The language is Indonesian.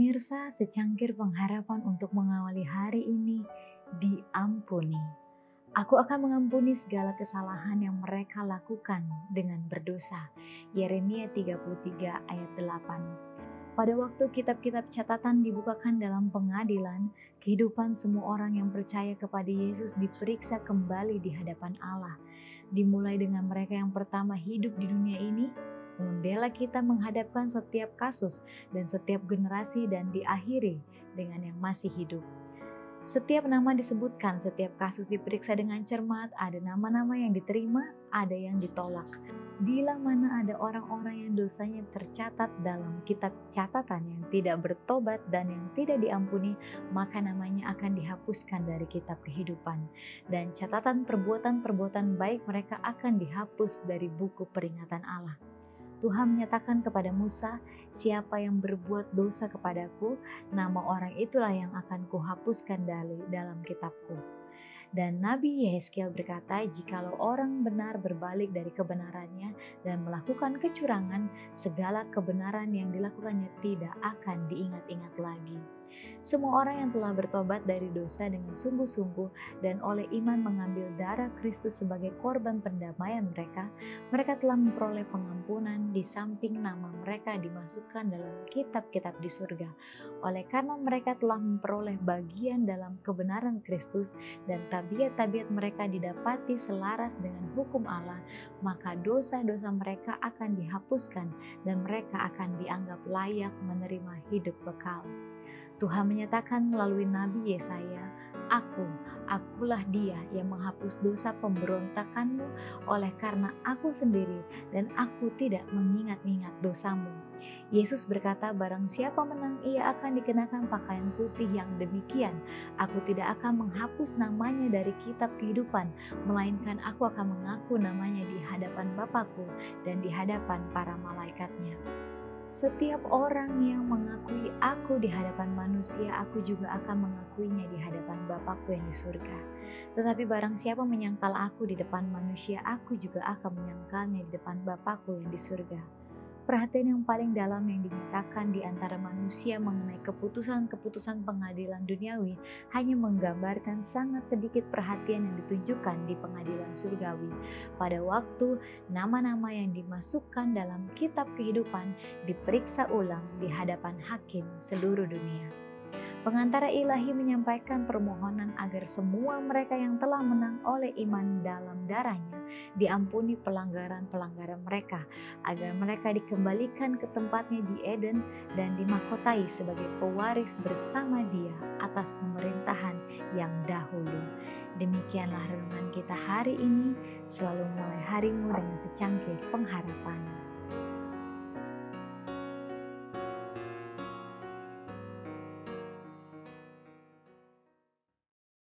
Pemirsa, secangkir pengharapan untuk mengawali hari ini, diampuni. Aku akan mengampuni segala kesalahan yang mereka lakukan dengan berdosa. Yeremia 33 ayat 8. Pada waktu kitab-kitab catatan dibukakan dalam pengadilan, kehidupan semua orang yang percaya kepada Yesus diperiksa kembali di hadapan Allah. Dimulai dengan mereka yang pertama hidup di dunia ini, membela kita menghadapkan setiap kasus dan setiap generasi, dan diakhiri dengan yang masih hidup. Setiap nama disebutkan, setiap kasus diperiksa dengan cermat, ada nama-nama yang diterima, ada yang ditolak. Bila mana ada orang-orang yang dosanya tercatat dalam kitab catatan yang tidak bertobat dan yang tidak diampuni, maka namanya akan dihapuskan dari kitab kehidupan. Dan catatan perbuatan-perbuatan baik mereka akan dihapus dari buku peringatan Allah. Tuhan menyatakan kepada Musa, siapa yang berbuat dosa kepadaku, nama orang itulah yang akan kuhapuskan dari dalam kitabku. Dan Nabi Yehezkiel berkata, jikalau orang benar berbalik dari kebenarannya dan melakukan kecurangan, segala kebenaran yang dilakukannya tidak akan diingat-ingat lagi. Semua orang yang telah bertobat dari dosa dengan sungguh-sungguh dan oleh iman mengambil darah Kristus sebagai korban pendamaian mereka telah memperoleh pengampunan di samping nama mereka dimasukkan dalam kitab-kitab di surga. Oleh karena mereka telah memperoleh bagian dalam kebenaran Kristus dan tabiat-tabiat mereka didapati selaras dengan hukum Allah, maka dosa-dosa mereka akan dihapuskan dan mereka akan dianggap layak menerima hidup kekal. Tuhan menyatakan melalui Nabi Yesaya, Akulah dia yang menghapus dosa pemberontakanmu oleh karena aku sendiri dan aku tidak mengingat-ingat dosamu. Yesus berkata, barang siapa menang ia akan dikenakan pakaian putih yang demikian. Aku tidak akan menghapus namanya dari kitab kehidupan, melainkan aku akan mengaku namanya di hadapan Bapa-Ku dan di hadapan para malaikatnya. Setiap orang yang mengakui aku di hadapan manusia, aku juga akan mengakuinya di hadapan Bapa-Ku yang di surga. Tetapi barang siapa menyangkal aku di depan manusia, aku juga akan menyangkalnya di depan Bapa-Ku yang di surga. Perhatian yang paling dalam yang dinyatakan di antara manusia mengenai keputusan-keputusan pengadilan duniawi hanya menggambarkan sangat sedikit perhatian yang ditunjukkan di pengadilan surgawi. Pada waktu nama-nama yang dimasukkan dalam kitab kehidupan diperiksa ulang di hadapan hakim seluruh dunia. Pengantara ilahi menyampaikan permohonan agar semua mereka yang telah menang oleh iman dalam darahnya diampuni pelanggaran-pelanggaran mereka, agar mereka dikembalikan ke tempatnya di Eden dan dimahkotai sebagai pewaris bersama Dia atas pemerintahan yang dahulu. Demikianlah renungan kita hari ini. Selalu mulai harimu dengan secangkir pengharapan.